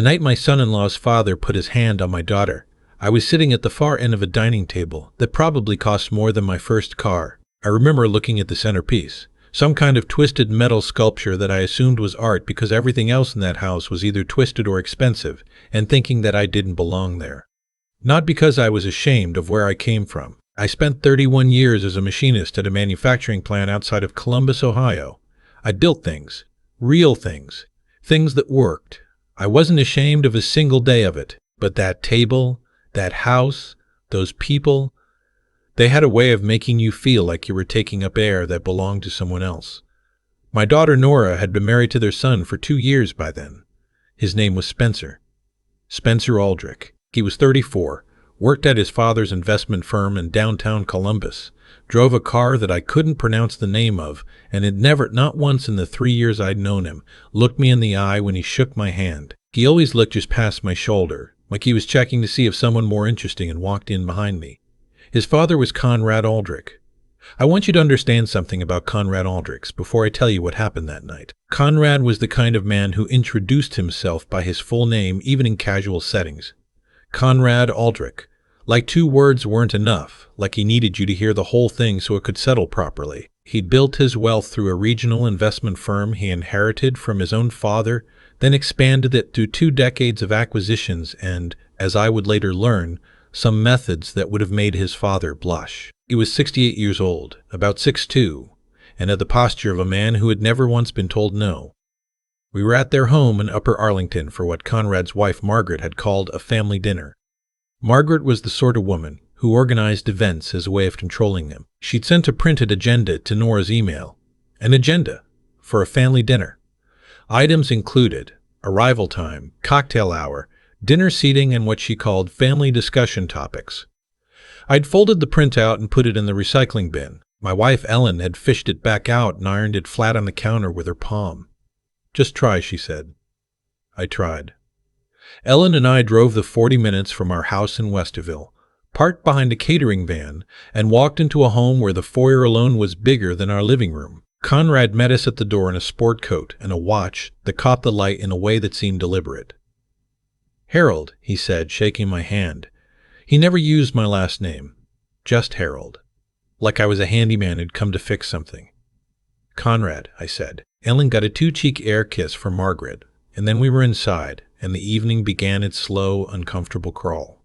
The night my son-in-law's father put his hand on my daughter, I was sitting at the far end of a dining table that probably cost more than my first car. I remember looking at the centerpiece, some kind of twisted metal sculpture that I assumed was art because everything else in that house was either twisted or expensive, and thinking that I didn't belong there. Not because I was ashamed of where I came from. I spent 31 years as a machinist at a manufacturing plant outside of Columbus, Ohio. I built things, real things, things that worked. I wasn't ashamed of a single day of it, but that table, that house, those people, they had a way of making you feel like you were taking up air that belonged to someone else. My daughter Nora had been married to their son for 2 years by then. His name was Spencer. Spencer Aldrich. He was 34, worked at his father's investment firm in downtown Columbus, drove a car that I couldn't pronounce the name of, and had never, not once in the 3 years I'd known him, looked me in the eye when he shook my hand. He always looked just past my shoulder, like he was checking to see if someone more interesting had walked in behind me. His father was Conrad Aldrich. I want you to understand something about Conrad Aldrich before I tell you what happened that night. Conrad was the kind of man who introduced himself by his full name even in casual settings. Conrad Aldrich. Like 2 words weren't enough, like he needed you to hear the whole thing so it could settle properly. He'd built his wealth through a regional investment firm he inherited from his own father, then expanded it through 2 decades of acquisitions and, as I would later learn, some methods that would have made his father blush. He was 68 years old, about 6'2", and had the posture of a man who had never once been told no. We were at their home in Upper Arlington for what Conrad's wife Margaret had called a family dinner. Margaret was the sort of woman who organized events as a way of controlling them. She'd sent a printed agenda to Nora's email. An agenda for a family dinner. Items included arrival time, cocktail hour, dinner seating, and what she called family discussion topics. I'd folded the printout and put it in the recycling bin. My wife Ellen had fished it back out and ironed it flat on the counter with her palm. "Just try," she said. I tried. Ellen and I drove the 40 minutes from our house in Westerville, parked behind a catering van, and walked into a home where the foyer alone was bigger than our living room. Conrad met us at the door in a sport coat and a watch that caught the light in a way that seemed deliberate. "Harold," he said, shaking my hand. He never used my last name, just Harold, like I was a handyman who'd come to fix something. "Conrad," I said. Ellen got a 2-cheek air kiss from Margaret, and then we were inside, and the evening began its slow, uncomfortable crawl.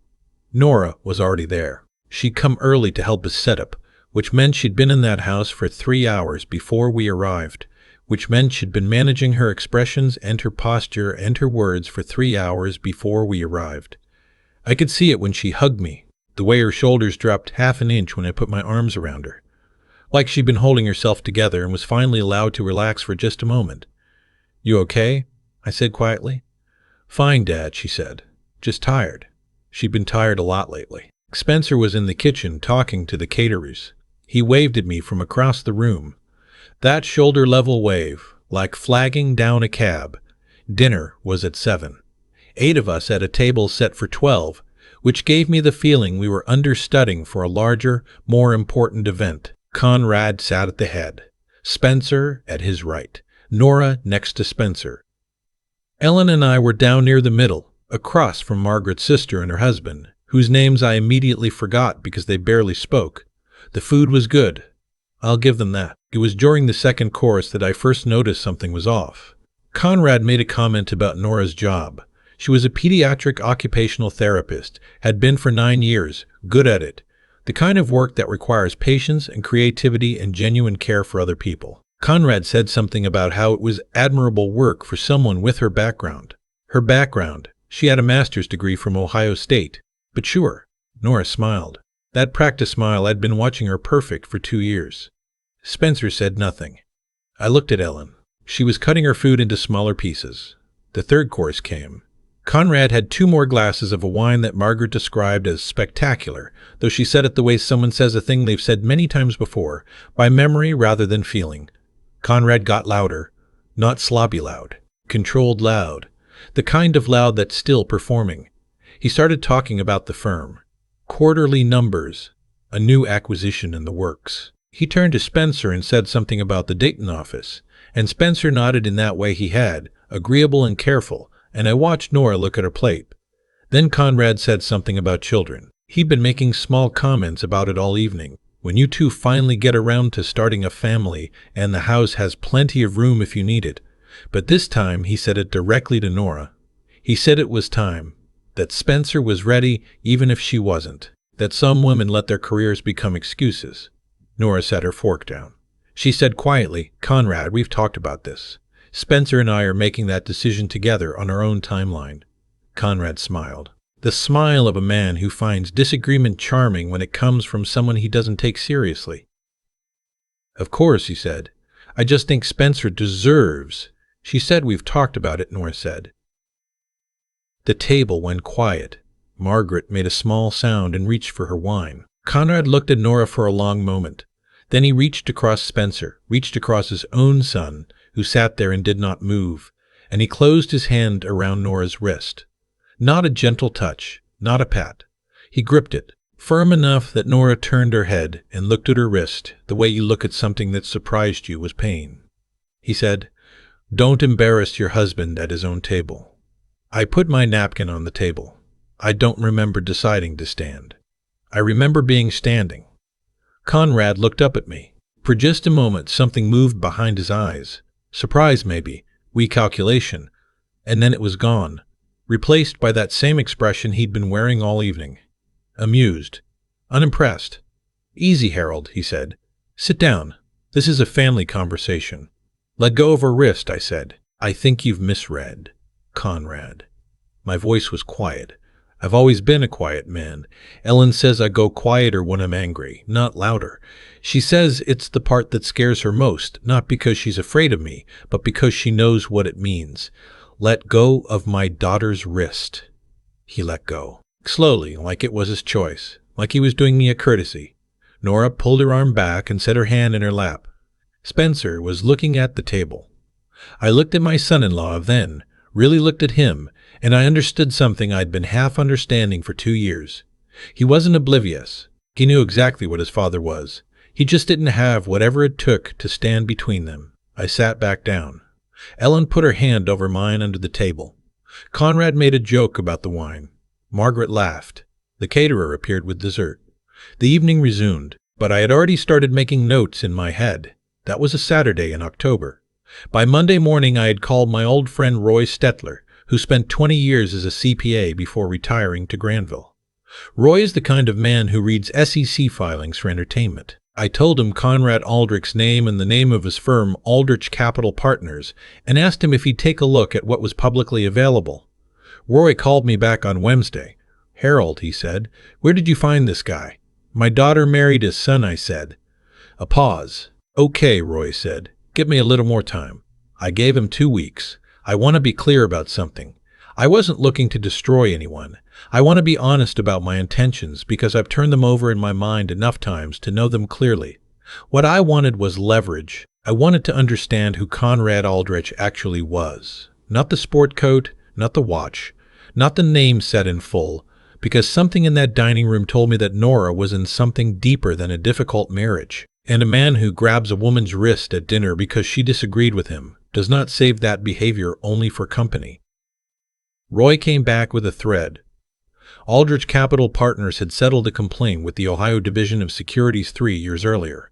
Nora was already there. She'd come early to help us set up, which meant she'd been in that house for 3 hours before we arrived, which meant she'd been managing her expressions and her posture and her words for 3 hours before we arrived. I could see it when she hugged me, the way her shoulders dropped half an inch when I put my arms around her, like she'd been holding herself together and was finally allowed to relax for just a moment. "You okay?" I said quietly. "Fine, Dad," she said. "Just tired." She'd been tired a lot lately. Spencer was in the kitchen talking to the caterers. He waved at me from across the room. That shoulder-level wave, like flagging down a cab. Dinner was at 7. 8 of us at a table set for 12, which gave me the feeling we were understudying for a larger, more important event. Conrad sat at the head, Spencer at his right, Nora next to Spencer. Ellen and I were down near the middle, across from Margaret's sister and her husband, whose names I immediately forgot because they barely spoke. The food was good. I'll give them that. It was during the second course that I first noticed something was off. Conrad made a comment about Nora's job. She was a pediatric occupational therapist, had been for 9 years, good at it. The kind of work that requires patience and creativity and genuine care for other people. Conrad said something about how it was admirable work for someone with her background. Her background. She had a master's degree from Ohio State. But sure, Nora smiled. That practice smile I'd been watching her perfect for 2 years. Spencer said nothing. I looked at Ellen. She was cutting her food into smaller pieces. The third course came. Conrad had 2 more glasses of a wine that Margaret described as spectacular, though she said it the way someone says a thing they've said many times before, by memory rather than feeling. Conrad got louder, not sloppy loud, controlled loud, the kind of loud that's still performing. He started talking about the firm. Quarterly numbers, a new acquisition in the works. He turned to Spencer and said something about the Dayton office, and Spencer nodded in that way he had, agreeable and careful, and I watched Nora look at her plate. Then Conrad said something about children. He'd been making small comments about it all evening. When you two finally get around to starting a family and the house has plenty of room if you need it. But this time he said it directly to Nora. He said it was time. That Spencer was ready even if she wasn't. That some women let their careers become excuses. Nora set her fork down. She said quietly, "Conrad, we've talked about this. Spencer and I are making that decision together on our own timeline." Conrad smiled. The smile of a man who finds disagreement charming when it comes from someone he doesn't take seriously. "Of course," he said. "I just think Spencer deserves." She said, "We've talked about it," Nora said. The table went quiet. Margaret made a small sound and reached for her wine. Conrad looked at Nora for a long moment. Then he reached across Spencer, reached across his own son, who sat there and did not move, and he closed his hand around Nora's wrist. Not a gentle touch, not a pat. He gripped it, firm enough that Nora turned her head and looked at her wrist the way you look at something that surprised you was pain. He said, "Don't embarrass your husband at his own table." I put my napkin on the table. I don't remember deciding to stand. I remember being standing. Conrad looked up at me. For just a moment something moved behind his eyes. Surprise maybe, weak calculation, and then it was gone, replaced by that same expression he'd been wearing all evening. Amused. Unimpressed. "Easy, Harold," he said. "Sit down. This is a family conversation." "Let go of her wrist," I said. "I think you've misread, Conrad." My voice was quiet. I've always been a quiet man. Ellen says I go quieter when I'm angry, not louder. She says it's the part that scares her most, not because she's afraid of me, but because she knows what it means. "Let go of my daughter's wrist." He let go. Slowly, like it was his choice, like he was doing me a courtesy. Nora pulled her arm back and set her hand in her lap. Spencer was looking at the table. I looked at my son-in-law then, really looked at him, and I understood something I'd been half understanding for 2 years. He wasn't oblivious. He knew exactly what his father was. He just didn't have whatever it took to stand between them. I sat back down. Ellen put her hand over mine under the table. Conrad made a joke about the wine. Margaret laughed. The caterer appeared with dessert. The evening resumed, but I had already started making notes in my head. That was a Saturday in October. By Monday morning I had called my old friend Roy Stetler, who spent 20 years as a CPA before retiring to Granville. Roy is the kind of man who reads SEC filings for entertainment. I told him Conrad Aldrich's name and the name of his firm, Aldrich Capital Partners, and asked him if he'd take a look at what was publicly available. Roy called me back on Wednesday. "Harold," he said, "where did you find this guy?" "My daughter married his son," I said. A pause. "Okay," Roy said. "Give me a little more time." I gave him 2 weeks. I want to be clear about something. I wasn't looking to destroy anyone. I want to be honest about my intentions because I've turned them over in my mind enough times to know them clearly. What I wanted was leverage. I wanted to understand who Conrad Aldrich actually was. Not the sport coat, not the watch, not the name said in full, because something in that dining room told me that Nora was in something deeper than a difficult marriage. And a man who grabs a woman's wrist at dinner because she disagreed with him does not save that behavior only for company. Roy came back with a thread. Aldrich Capital Partners had settled a complaint with the Ohio Division of Securities 3 years earlier.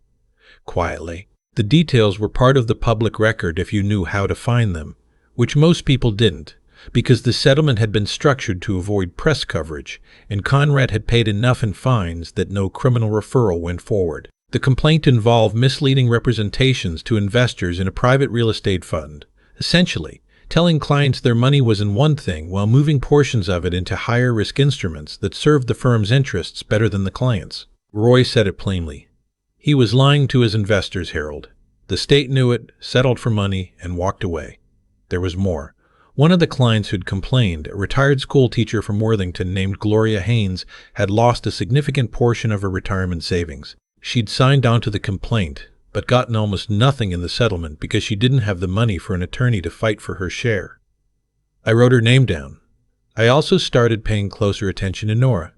Quietly. The details were part of the public record if you knew how to find them, which most people didn't, because the settlement had been structured to avoid press coverage, and Conrad had paid enough in fines that no criminal referral went forward. The complaint involved misleading representations to investors in a private real estate fund, essentially telling clients their money was in one thing while moving portions of it into higher-risk instruments that served the firm's interests better than the client's. Roy said it plainly. He was lying to his investors, Harold. The state knew it, settled for money, and walked away. There was more. One of the clients who'd complained, a retired school teacher from Worthington named Gloria Haynes, had lost a significant portion of her retirement savings. She'd signed on to the complaint, but gotten almost nothing in the settlement because she didn't have the money for an attorney to fight for her share. I wrote her name down. I also started paying closer attention to Nora,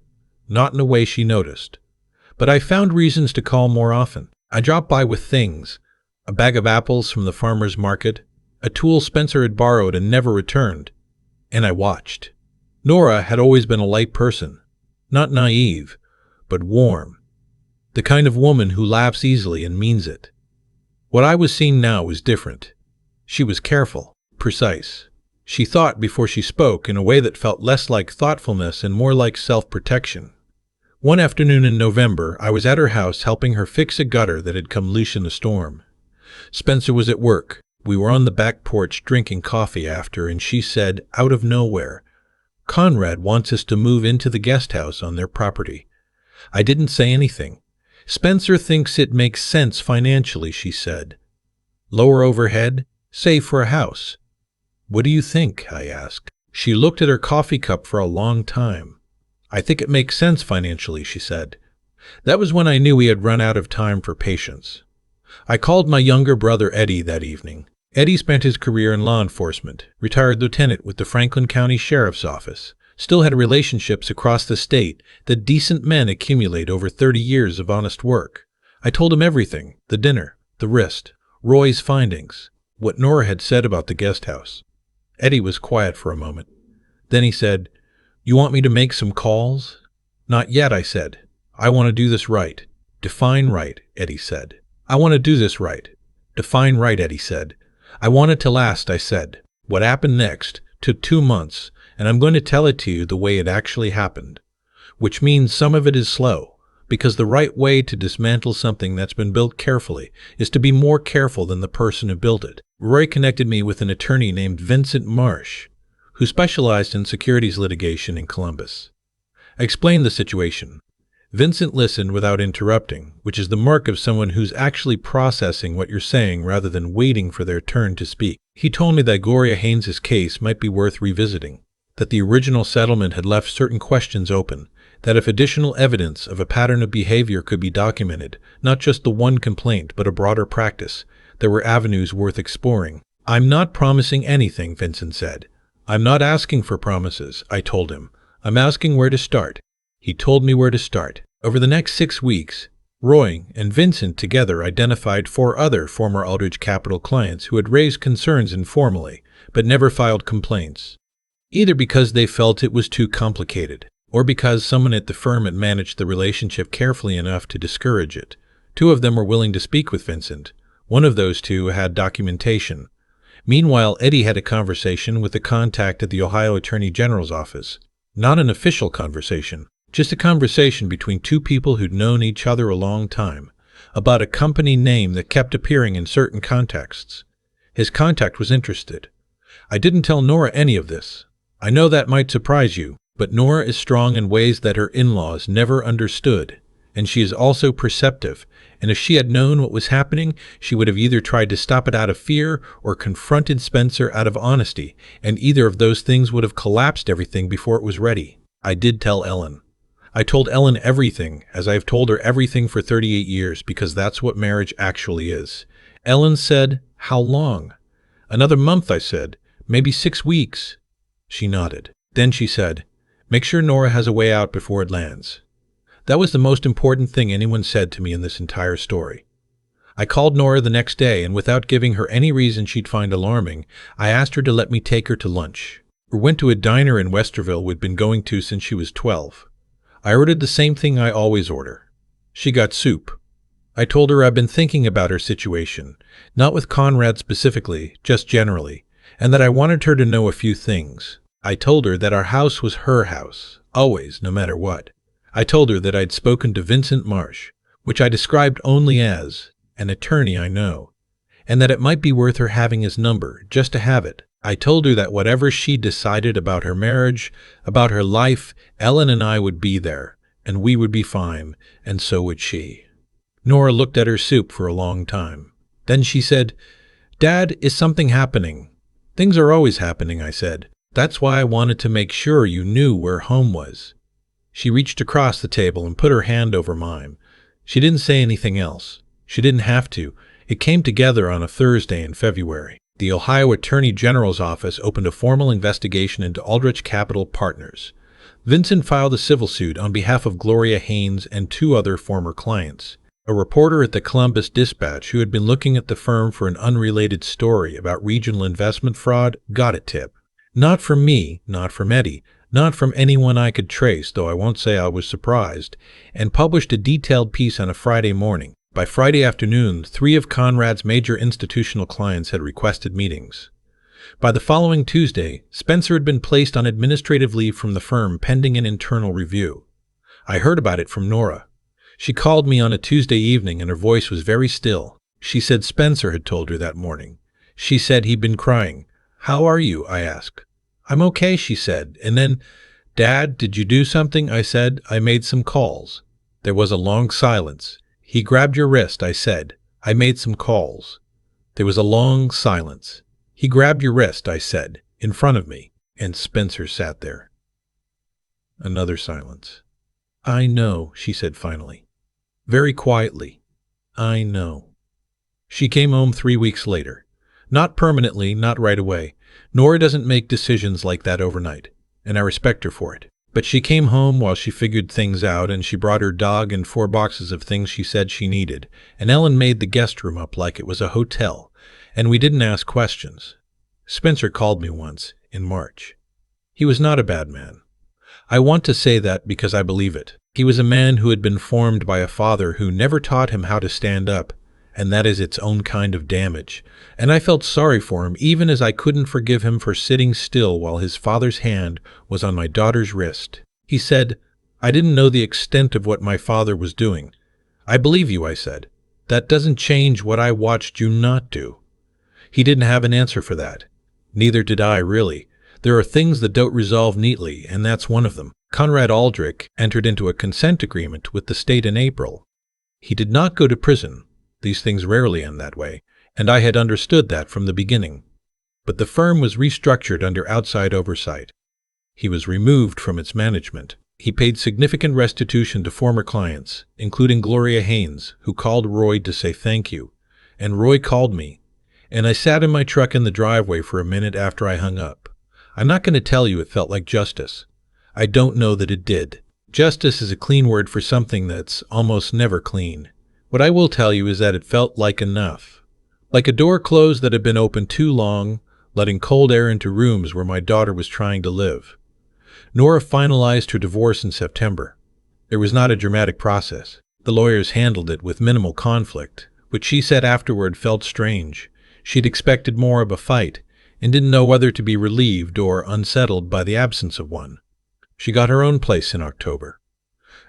not in a way she noticed. But I found reasons to call more often. I dropped by with things, a bag of apples from the farmer's market, a tool Spencer had borrowed and never returned, and I watched. Nora had always been a light person, not naive, but warm, the kind of woman who laughs easily and means it. What I was seeing now was different. She was careful, precise. She thought before she spoke in a way that felt less like thoughtfulness and more like self-protection. One afternoon in November, I was at her house helping her fix a gutter that had come loose in a storm. Spencer was at work. We were on the back porch drinking coffee after, and she said, out of nowhere, "Conrad wants us to move into the guest house on their property." I didn't say anything. "Spencer thinks it makes sense financially," she said. "Lower overhead, safe for a house." "What do you think?" I asked. She looked at her coffee cup for a long time. "I think it makes sense financially," she said. That was when I knew we had run out of time for patience. I called my younger brother Eddie that evening. Eddie spent his career in law enforcement, retired lieutenant with the Franklin County Sheriff's Office, still had relationships across the state that decent men accumulate over 30 years of honest work. I told him everything, the dinner, the wrist, Roy's findings, what Nora had said about the guest house. Eddie was quiet for a moment. Then he said, "You want me to make some calls?" "Not yet," I said. "I want to do this right." "Define right," Eddie said. "I want to do this right." "Define right," Eddie said. "I want it to last," I said. What happened next took 2 months, and I'm going to tell it to you the way it actually happened. Which means some of it is slow, because the right way to dismantle something that's been built carefully is to be more careful than the person who built it. Roy connected me with an attorney named Vincent Marsh, who specialized in securities litigation in Columbus. I explained the situation. Vincent listened without interrupting, which is the mark of someone who's actually processing what you're saying rather than waiting for their turn to speak. He told me that Gloria Haynes' case might be worth revisiting, that the original settlement had left certain questions open, that if additional evidence of a pattern of behavior could be documented, not just the one complaint but a broader practice, there were avenues worth exploring. "I'm not promising anything," Vincent said. "I'm not asking for promises," I told him. "I'm asking where to start." He told me where to start. Over the next 6 weeks, Roy and Vincent together identified 4 other former Aldrich Capital clients who had raised concerns informally, but never filed complaints, either because they felt it was too complicated, or because someone at the firm had managed the relationship carefully enough to discourage it. 2 of them were willing to speak with Vincent. One of those 2 had documentation. Meanwhile, Eddie had a conversation with a contact at the Ohio Attorney General's office. Not an official conversation, just a conversation between 2 people who'd known each other a long time, about a company name that kept appearing in certain contexts. His contact was interested. I didn't tell Nora any of this. I know that might surprise you, but Nora is strong in ways that her in-laws never understood, and she is also perceptive, and if she had known what was happening, she would have either tried to stop it out of fear or confronted Spencer out of honesty, and either of those things would have collapsed everything before it was ready. I did tell Ellen. I told Ellen everything, as I have told her everything for 38 years, because that's what marriage actually is. Ellen said, "How long?" "Another month," I said. "Maybe 6 weeks." She nodded. Then she said, "Make sure Nora has a way out before it lands." That was the most important thing anyone said to me in this entire story. I called Nora the next day, and without giving her any reason she'd find alarming, I asked her to let me take her to lunch. We went to a diner in Westerville we'd been going to since she was 12. I ordered the same thing I always order. She got soup. I told her I'd been thinking about her situation, not with Conrad specifically, just generally, and that I wanted her to know a few things. I told her that our house was her house, always, no matter what. I told her that I'd spoken to Vincent Marsh, which I described only as an attorney I know, and that it might be worth her having his number, just to have it. I told her that whatever she decided about her marriage, about her life, Ellen and I would be there, and we would be fine, and so would she. Nora looked at her soup for a long time. Then she said, "Dad, is something happening?" "Things are always happening," I said. "That's why I wanted to make sure you knew where home was." She reached across the table and put her hand over mine. She didn't say anything else. She didn't have to. It came together on a Thursday in February. The Ohio Attorney General's office opened a formal investigation into Aldrich Capital Partners. Vincent filed a civil suit on behalf of Gloria Haynes and 2 other former clients. A reporter at the Columbus Dispatch who had been looking at the firm for an unrelated story about regional investment fraud got a tip. Not from me, not from Eddie, not from anyone I could trace, though I won't say I was surprised, and published a detailed piece on a Friday morning. By Friday afternoon, 3 of Conrad's major institutional clients had requested meetings. By the following Tuesday, Spencer had been placed on administrative leave from the firm pending an internal review. I heard about it from Nora. She called me on a Tuesday evening and her voice was very still. She said Spencer had told her that morning. She said he'd been crying. "How are you?" I asked. "I'm okay," she said. And then, "Dad, did you do something?" I said. "I made some calls." There was a long silence. "He grabbed your wrist," I said. "I made some calls." There was a long silence. "He grabbed your wrist," I said, in front of me, and Spencer sat there. Another silence. "I know," she said finally. Very quietly. "I know." She came home 3 weeks later. Not permanently, not right away. Nora doesn't make decisions like that overnight, and I respect her for it. But she came home while she figured things out, and she brought her dog and 4 boxes of things she said she needed, and Ellen made the guest room up like it was a hotel, and we didn't ask questions. Spencer called me once, in March. He was not a bad man. I want to say that because I believe it. He was a man who had been formed by a father who never taught him how to stand up, and that is its own kind of damage. And I felt sorry for him, even as I couldn't forgive him for sitting still while his father's hand was on my daughter's wrist. He said, "I didn't know the extent of what my father was doing." "I believe you," I said. "That doesn't change what I watched you not do." He didn't have an answer for that. Neither did I, really. There are things that don't resolve neatly, and that's one of them. Conrad Aldrich entered into a consent agreement with the state in April. He did not go to prison. These things rarely end that way, and I had understood that from the beginning. But the firm was restructured under outside oversight. He was removed from its management. He paid significant restitution to former clients, including Gloria Haynes, who called Roy to say thank you. And Roy called me, and I sat in my truck in the driveway for a minute after I hung up. I'm not going to tell you it felt like justice. I don't know that it did. Justice is a clean word for something that's almost never clean. What I will tell you is that it felt like enough. Like a door closed that had been open too long, letting cold air into rooms where my daughter was trying to live. Nora finalized her divorce in September. There was not a dramatic process. The lawyers handled it with minimal conflict, which she said afterward felt strange. She'd expected more of a fight, and didn't know whether to be relieved or unsettled by the absence of one. She got her own place in October.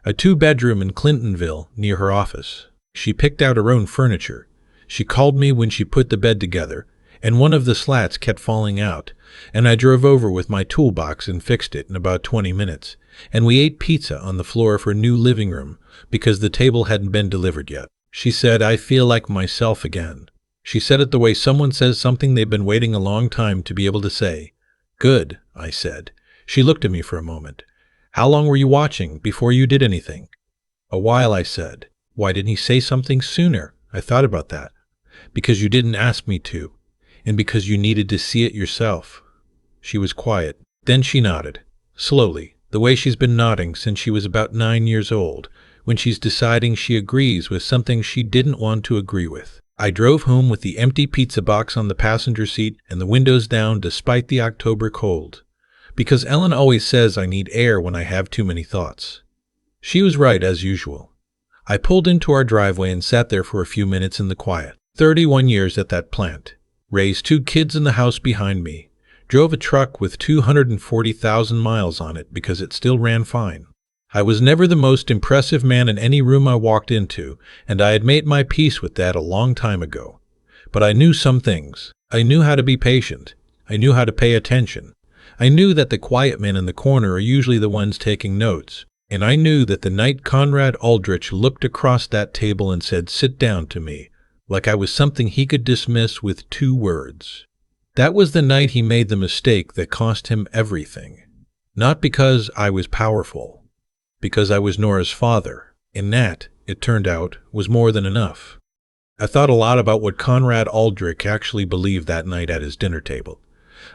A 2-bedroom in Clintonville, near her office. She picked out her own furniture. She called me when she put the bed together, and one of the slats kept falling out, and I drove over with my toolbox and fixed it in about 20 minutes, and we ate pizza on the floor of her new living room because the table hadn't been delivered yet. She said, "I feel like myself again." She said it the way someone says something they've been waiting a long time to be able to say. "Good," I said. She looked at me for a moment. "How long were you watching before you did anything?" "A while," I said. "Why didn't he say something sooner?" I thought about that. "Because you didn't ask me to, and because you needed to see it yourself." She was quiet. Then she nodded, slowly, the way she's been nodding since she was about 9 years old, when she's deciding she agrees with something she didn't want to agree with. I drove home with the empty pizza box on the passenger seat and the windows down despite the October cold. Because Ellen always says I need air when I have too many thoughts. She was right, as usual. I pulled into our driveway and sat there for a few minutes in the quiet. 31 years at that plant. Raised 2 kids in the house behind me. Drove a truck with 240,000 miles on it because it still ran fine. I was never the most impressive man in any room I walked into, and I had made my peace with that a long time ago. But I knew some things. I knew how to be patient. I knew how to pay attention. I knew that the quiet men in the corner are usually the ones taking notes. And I knew that the night Conrad Aldrich looked across that table and said, "Sit down," to me, like I was something he could dismiss with 2 words. That was the night he made the mistake that cost him everything. Not because I was powerful, because I was Nora's father, and that, it turned out, was more than enough. I thought a lot about what Conrad Aldrich actually believed that night at his dinner table.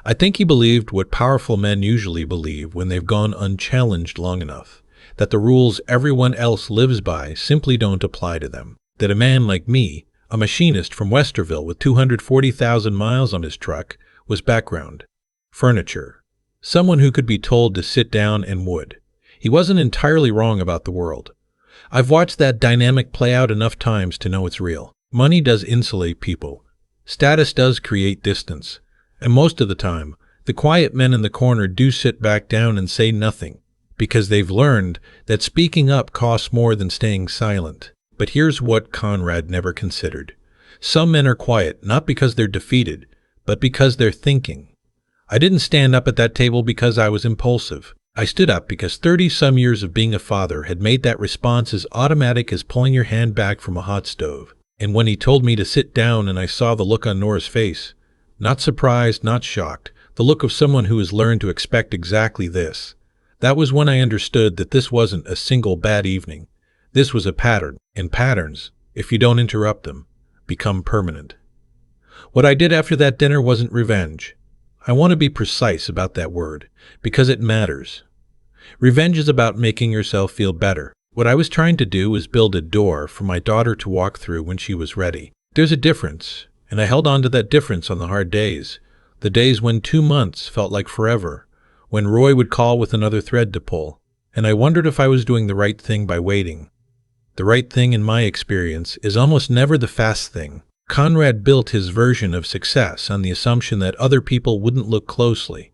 I think he believed what powerful men usually believe when they've gone unchallenged long enough. That the rules everyone else lives by simply don't apply to them. That a man like me, a machinist from Westerville with 240,000 miles on his truck, was background, furniture, Someone who could be told to sit down and would. He wasn't entirely wrong about the world. I've watched that dynamic play out enough times to know it's real. Money does insulate people. Status does create distance. And most of the time, the quiet men in the corner do sit back down and say nothing, because they've learned that speaking up costs more than staying silent. But here's what Conrad never considered. Some men are quiet, not because they're defeated, but because they're thinking. I didn't stand up at that table because I was impulsive. I stood up because 30-some years of being a father had made that response as automatic as pulling your hand back from a hot stove. And when he told me to sit down and I saw the look on Nora's face, not surprised, not shocked, the look of someone who has learned to expect exactly this, that was when I understood that this wasn't a single bad evening. This was a pattern, and patterns, if you don't interrupt them, become permanent. What I did after that dinner wasn't revenge. I want to be precise about that word, because it matters. Revenge is about making yourself feel better. What I was trying to do was build a door for my daughter to walk through when she was ready. There's a difference, and I held on to that difference on the hard days. The days when 2 months felt like forever, when Roy would call with another thread to pull, and I wondered if I was doing the right thing by waiting. The right thing, in my experience, is almost never the fast thing. Conrad built his version of success on the assumption that other people wouldn't look closely,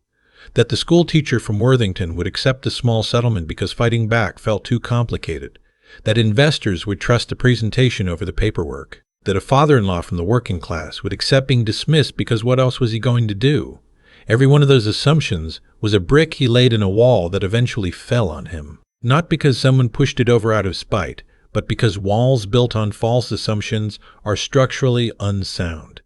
that the school teacher from Worthington would accept a small settlement because fighting back felt too complicated, that investors would trust the presentation over the paperwork, that a father-in-law from the working class would accept being dismissed because what else was he going to do? Every one of those assumptions was a brick he laid in a wall that eventually fell on him, not because someone pushed it over out of spite, but because walls built on false assumptions are structurally unsound.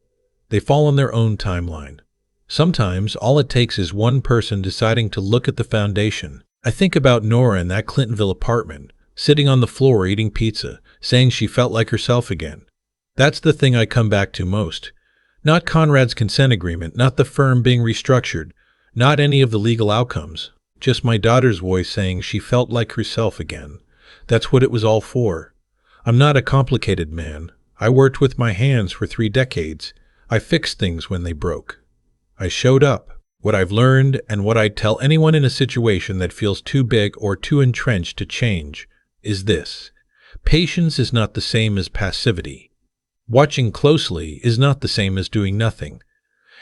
They fall on their own timeline. Sometimes all it takes is one person deciding to look at the foundation. I think about Nora in that Clintonville apartment, sitting on the floor eating pizza, saying she felt like herself again. That's the thing I come back to most. Not Conrad's consent agreement, not the firm being restructured, not any of the legal outcomes, just my daughter's voice saying she felt like herself again. That's what it was all for. I'm not a complicated man. I worked with my hands for 3 decades. I fixed things when they broke. I showed up. What I've learned and what I'd tell anyone in a situation that feels too big or too entrenched to change is this. Patience is not the same as passivity. Watching closely is not the same as doing nothing.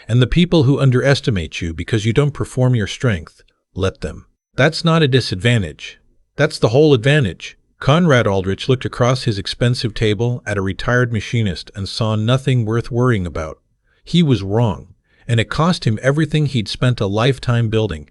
And the people who underestimate you because you don't perform your strength, let them. That's not a disadvantage. That's the whole advantage. Conrad Aldrich looked across his expensive table at a retired machinist and saw nothing worth worrying about. He was wrong, and it cost him everything he'd spent a lifetime building.